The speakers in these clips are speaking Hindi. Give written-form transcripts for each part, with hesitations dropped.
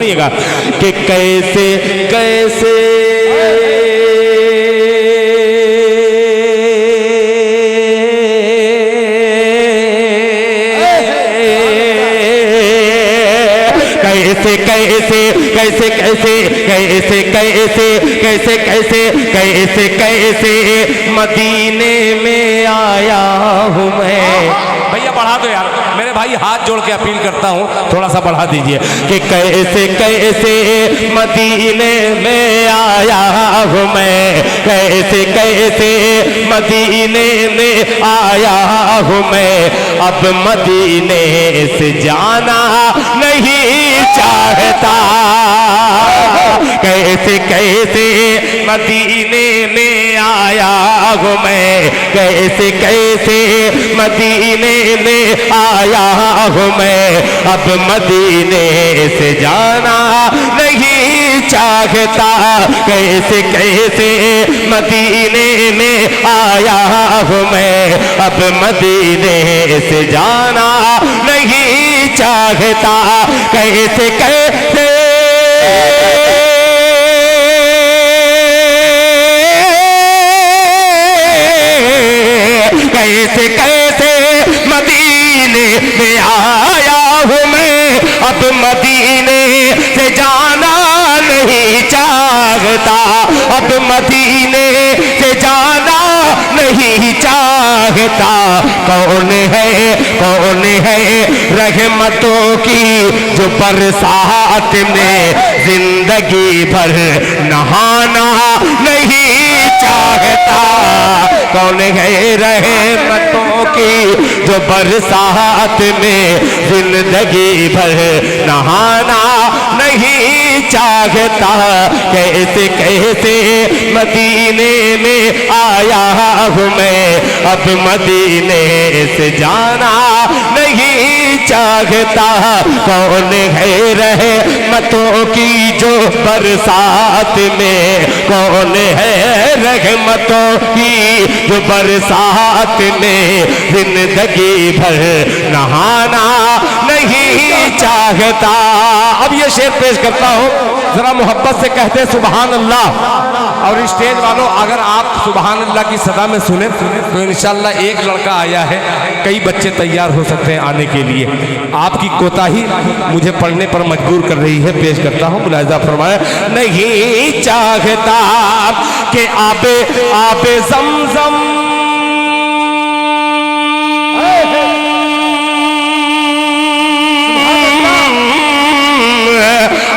कि कैसे कैसे कैसे कैसे कैसे कैसे कैसे कैसे कैसे कैसे कैसे मदीने में आया हूँ मैं। भैया बढ़ा दो यार, मेरे भाई हाथ जोड़ के अपील करता हूँ थोड़ा सा बढ़ा दीजिए कि कैसे कैसे मदीने में आया हूँ मैं, कैसे कैसे मदीने में आया हूँ मैं। अब मदीने से जाना नहीं चाहता, कैसे कैसे मदीने में आया हूँ मैं, कैसे कैसे मदीने में आया हूँ मैं। अब मदीने से जाना नहीं चाहता, कैसे कैसे मदीने में आया हूँ मैं। अब मदीने से जाना नहीं चाहता, कैसे कैसे कैसे कैसे मदीने में आया हूँ मैं। अब मदीने से जाना नहीं चाहता, अब मदीने से जाना नहीं चाहता। कौन है रहमतों की जो बरसात में जिंदगी भर नहाना नहीं चाहता। कौन है रहमतों की जो बरसात में जिंदगी भर नहाना नहीं चाहता, कैसे कैसे मदीने में आया हूँ मैं। अब मदीने से जाना नहीं चाहता। कौन है रहमतों की जो बरसात में, कौन है रहमतों की जो बरसात में जिंदगी भर नहाना नहीं चाहता। अब ये शेर पेश करता हूँ, जरा मोहब्बत से कहते सुभान अल्लाह। और स्टेज वालों, अगर आप सुभान अल्लाह की सदा में सुने तो इंशाल्लाह एक लड़का आया है, कई बच्चे तैयार हो सकते हैं आने के लिए। आपकी कोताही मुझे पढ़ने पर मजबूर कर रही है, पेश करता हूँ, मुलाहिजा फरमाया। नहीं चाहता कि आबे ज़मज़म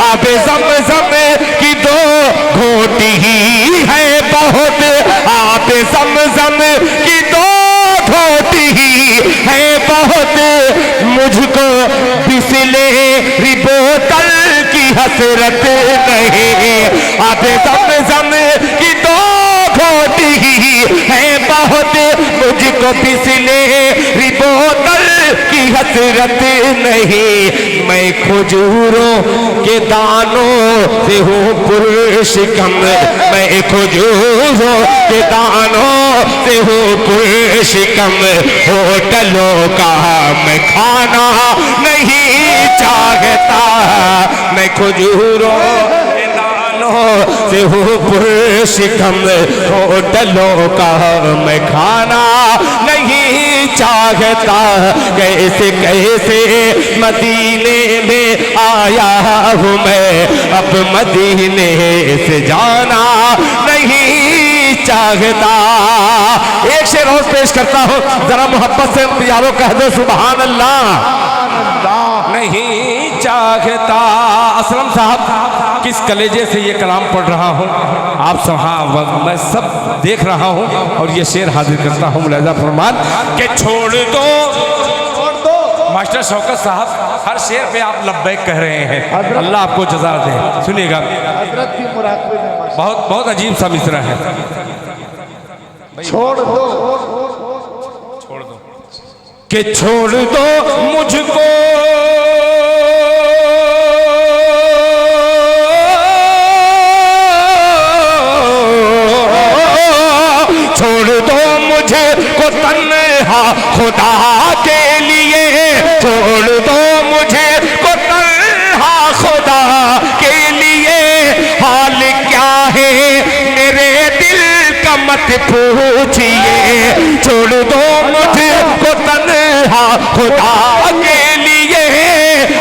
आबे ज़मज़म की दो घोटी ही है बहुत, आबे ज़मज़म की दो घोटी ही है बहुत। मुझको बिसलेरी बोतल की हसरत नहीं, आबे ज़मज़म की दो घोटी ही है बहुत। मुझको बिसलेरी बोतल की हसरत नहीं। मैं खजूरों के दानों से हूँ पुरशिकम, मैं खजूरों के दानों से हूँ पुरशिकम। होटलों का मैं खाना नहीं चाहता, मैं खजूरों के दानों से हूँ पुरशिकम। होटलों का मैं खाना नहीं चाहता, कैसे कैसे मदीने में आया हूँ मैं। अब मदीने से जाना नहीं चाहता। एक शेर और पेश करता हूँ, जरा मोहब्बत से यारों कह दो सुभान अल्लाह। नहीं चाहता। असलम साहब किस कलेजे से ये कलाम पढ़ रहा हूँ आप सब, हाँ मैं सब देख रहा हूँ और ये शेर हाजिर करता हूँ, मुलाहिजा फरमान के छोड़ दो मास्टर शौकत साहब, हर शेर पे आप लब्बैक कह रहे हैं, अल्लाह आपको जज़ा दे। सुनिएगा, बहुत बहुत अजीब सा मिसरा है। छोड़ दो कि छोड़ दो मुझको छोड़ दो मुझे को तन्हा खुदा के लिए, छोड़ दो मुझे को तन्हा खुदा मत पूछिए, छोड़ दो मुझको तन्हा खुदा के लिए,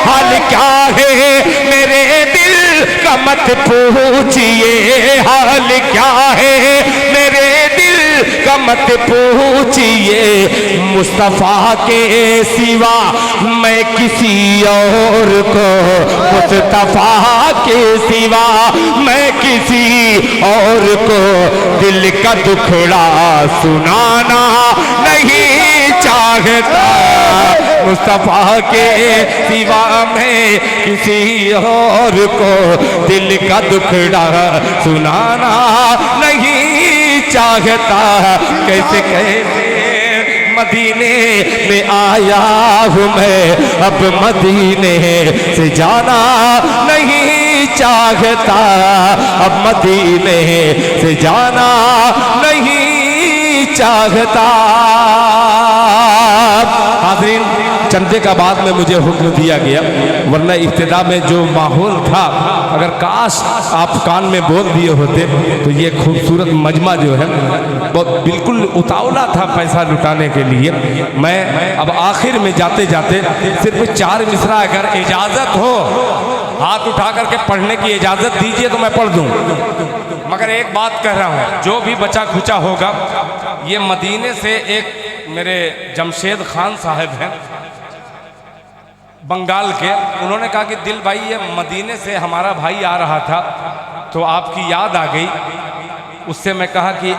हाल क्या है मेरे दिल का मत पूछिए, हाल क्या है मेरे दिल का मत पूछिए, मुस्तफा के सिवा मैं किसी और को, मुस्तफा के सिवा मैं किसी और को दिल का दुखड़ा सुनाना नहीं चाहता, मुस्तफा के सिवा मैं किसी और को दिल का दुखड़ा सुनाना नहीं चाहता। कैसे कैसे मदीने में आया हूँ मैं, अब मदीने से जाना नहीं चाहता, अब मदीने से जाना नहीं चाहता। हाज़रीन, चंदे का बाद में मुझे हुक्म दिया गया, वरना इब्तिदा में जो माहौल था अगर काश आप कान में बोल दिए होते तो ये खूबसूरत मजमा जो है वो बिल्कुल उतावला था पैसा लुटाने के लिए। मैं अब आखिर में जाते जाते सिर्फ 4 मिसरा अगर इजाज़त हो हाथ उठा करके पढ़ने की इजाज़त दीजिए तो मैं पढ़ दूँ, मगर एक बात कह रहा हूँ, जो भी बचा खुचा होगा, ये मदीने से एक मेरे जमशेद खान साहब हैं बंगाल के, उन्होंने कहा कि दिल भाई ये मदीने से हमारा भाई आ रहा था तो आपकी याद आ गई, उससे मैं कहा कि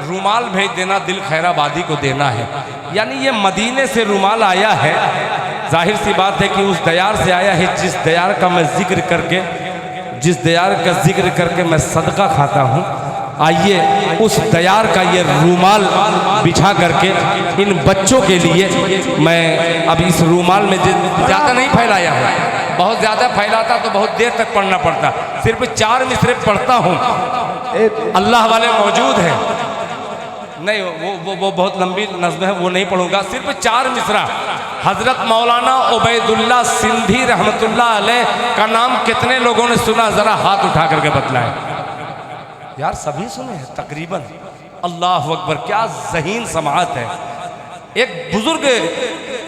रुमाल भेज देना, दिल खैराबादी को देना है। यानी ये मदीने से रुमाल आया है, जाहिर सी बात है कि उस दयार से आया है जिस दयार का मैं जिक्र करके, जिस दयार का जिक्र करके मैं सदका खाता हूँ। आइए उस दयार का ये रूमाल बिछा करके इन बच्चों के लिए, मैं अब इस रूमाल में ज़्यादा नहीं फैलाया है, बहुत ज़्यादा फैलाता तो बहुत देर तक पढ़ना पड़ता, सिर्फ 4 मिसरे पढ़ता हूँ, अल्लाह वाले मौजूद हैं, नहीं वो बहुत लंबी नज़्म है, वो नहीं पढ़ूंगा, सिर्फ 4 मिसरा। हज़रत मौलाना उबैदुल्लाह सिंधी रहमतुल्लाह अलैह का नाम कितने लोगों ने सुना, ज़रा हाथ उठा करके बतलाएं। यार सभी सुने हैं तकरीबन। अल्लाह अकबर, क्या ज़हीन समाअत है। एक बुजुर्ग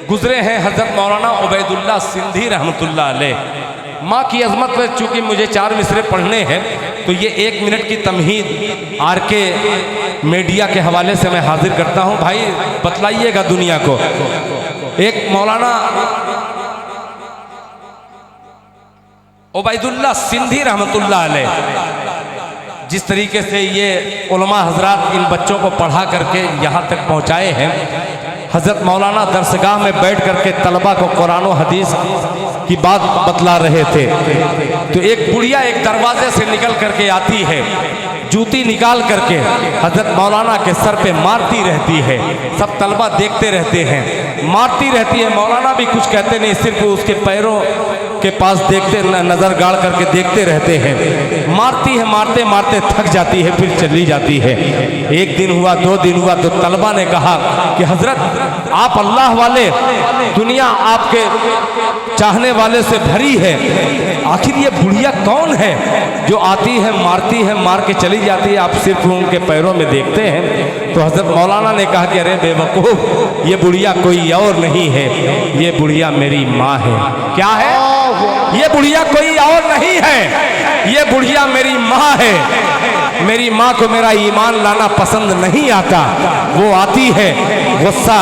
गुजरे हैं हज़रत मौलाना उबैदुल्लाह सिंधी रहमतुल्लाह अलैह। माँ की अजमत पर चूँकि मुझे 4 मिसरे पढ़ने हैं तो ये 1 मिनट की तमहीद आरके मीडिया के हवाले से मैं हाजिर करता हूँ। भाई बतलाइएगा दुनिया को, एक मौलाना उबैदुल्लाह सिंधी रहमतुल्लाह अलैह, जिस तरीके से ये उलमा हजरात इन बच्चों को पढ़ा करके यहाँ तक पहुँचाए हैं, हज़रत मौलाना दरसगाह में बैठ करके तलबा को कुरान और हदीस की बात बतला रहे थे, तो एक बुढ़िया एक दरवाजे से निकल करके आती है, जूती निकाल करके हज़रत मौलाना के सर पे मारती रहती है, सब तलबा देखते रहते हैं, मारती रहती है, मौलाना भी कुछ कहते नहीं, सिर्फ उसके पैरों के पास देखते, नज़र गाड़ करके देखते रहते हैं, मारती है, मारते मारते थक जाती है, फिर चली जाती है। 1 दिन हुआ, 2 दिन हुआ तो तलबा ने कहा कि हज़रत आप अल्लाह वाले, दुनिया आपके चाहने वाले से भरी है, आखिर ये बुढ़िया कौन है जो आती है, मारती है, मार के चली जाती है, आप सिर्फ उनके पैरों में देखते हैं। तो हज़रत मौलाना ने कहा कि अरे बेवकूफ़, ये बुढ़िया कोई और नहीं है, ये बुढ़िया मेरी माँ है। क्या है? ये बुढ़िया कोई और नहीं है, ये बुढ़िया मेरी माँ है। मेरी माँ को मेरा ईमान लाना पसंद नहीं आता, वो आती है, गुस्सा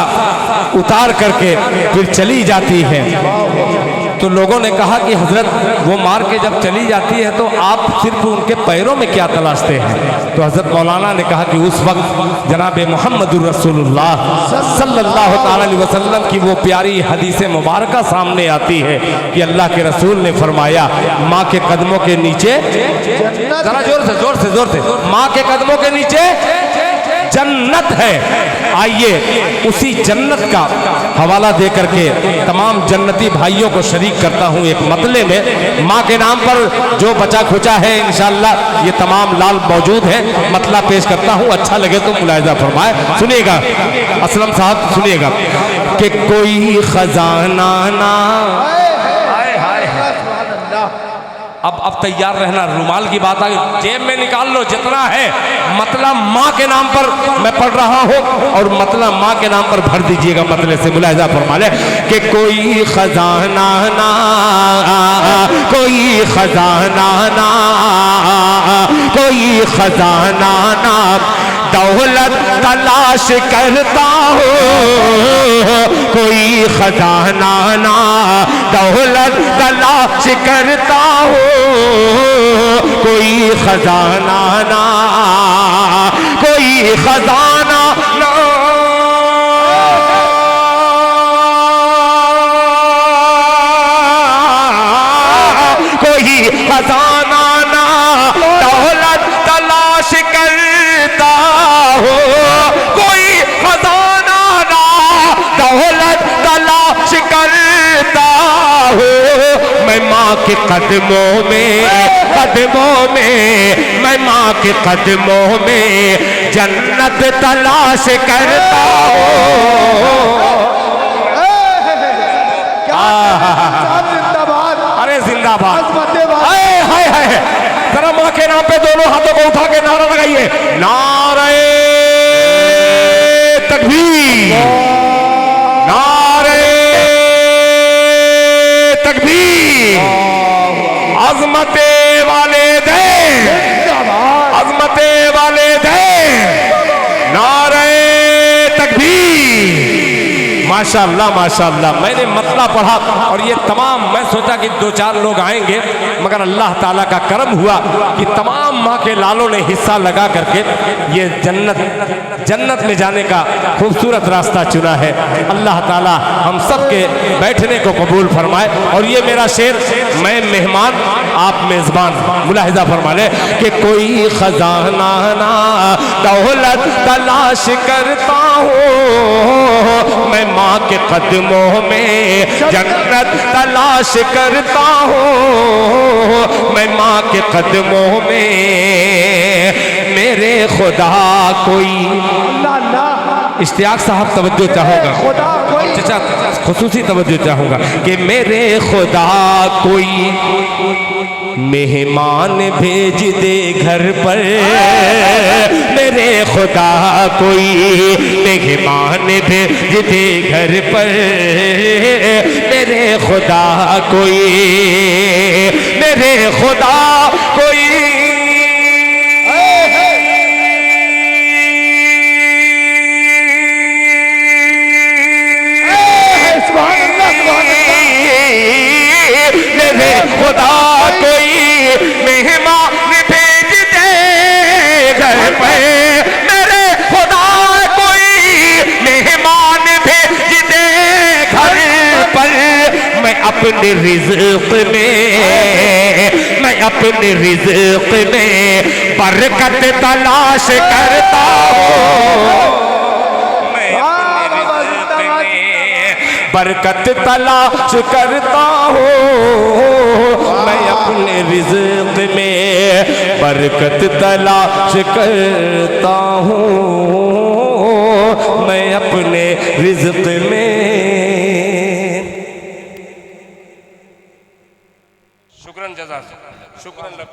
उतार करके फिर चली जाती है। तो लोगों ने कहा कि हजरत वो मार के जब चली जाती है तो आप सिर्फ उनके पैरों में क्या तलाशते हैं? तो हजरत मौलाना ने कहा कि उस वक्त जनाब मुहम्मदुर रसूलुल्लाह सल्लल्लाहु अलैहि वसल्लम की वो प्यारी हदीस मुबारका सामने आती है कि अल्लाह के रसूल ने फरमाया, माँ के कदमों के नीचे, जरा जोर से, माँ के कदमों के नीचे जन्नत है। आइए उसी जन्नत का हवाला दे करके तमाम जन्नती भाइयों को शरीक करता हूँ एक मतले में। माँ के नाम पर जो बचा खुचा है इंशाअल्लाह ये तमाम लाल मौजूद है, मतला पेश करता हूँ, अच्छा लगे तो मुलाहिजा फरमाए। सुनिएगा असलम साहब, सुनिएगा कि कोई खजाना ना अब तैयार रहना, रुमाल की बात आ गई, जेब में निकाल लो जितना है, मतलब माँ के नाम पर मैं पढ़ रहा हूँ और मतलब माँ के नाम पर भर दीजिएगा। मतलब से मुलाहिजा फरमा ले कि कोई खजाना ना, कोई खजाना ना, कोई खजाना ना दौलत तलाश करता हो, कोई खजाना ना दौलत तलाश करता हो, कोई खजाना ना, कोई खजाना ना, कोई खजाना ना दौलत तलाश करता हो, कोई खजाना ना दौलत तलाश करता हो। मैं माँ के कदमों में, कदमों में, मैं माँ के कदमों में जन्नत तलाश करता हूँ। अरे जिंदाबाद, हाय हाय हाय। जरा माँ के नाम पे दोनों हाथों को उठा के नारा लगाइए, नारे तकबीर, नारे तकबीर। अज़मते वाले दे, अज़मते वाले दे, नारे तकबीर। माशाअल्लाह माशाअल्लाह। मैंने मतला पढ़ा और ये तमाम, मैं सोचा कि 2-4 लोग आएंगे, मगर अल्लाह ताला का करम हुआ कि तमाम माँ के लालों ने हिस्सा लगा करके ये जन्नत में जाने का खूबसूरत रास्ता चुना है। अल्लाह ताला हम सब के बैठने को कबूल फरमाए। और ये मेरा शेर, मैं मेहमान आप मेज़बान, मुलाहिजा फरमा ले कि कोई खजाना ना दौलत तलाश करता हूँ, मैं माँ के कदमों में जन्नत तलाश करता हूँ, मैं माँ के कदमों में मेरे खुदा कोई। इश्तियाक साहब तवज्जो चाहूँगा, चाचा खुसूसी तवज्जो चाहूँगा कि मेरे खुदा कोई मेहमान भेज दे घर पर, मेरे खुदा कोई मेहमान भेज दे घर पर, मेरे खुदा कोई, मेरे खुदा कोई खुदा कोई मेहमान भेज दे घर पे, मेरे खुदा कोई मेहमान भेज दे घर पर। मैं अपने रिज़्क़ में, मैं अपने रिज़्क़ में बरकत तलाश करता हूँ, बरकत तलाश करता हूँ, मैं अपने रिज़्क़ में बरकत तलाश करता हूँ, मैं अपने रिज़्क़ में। शुक्रन जज़ाक, शुक्रन लक।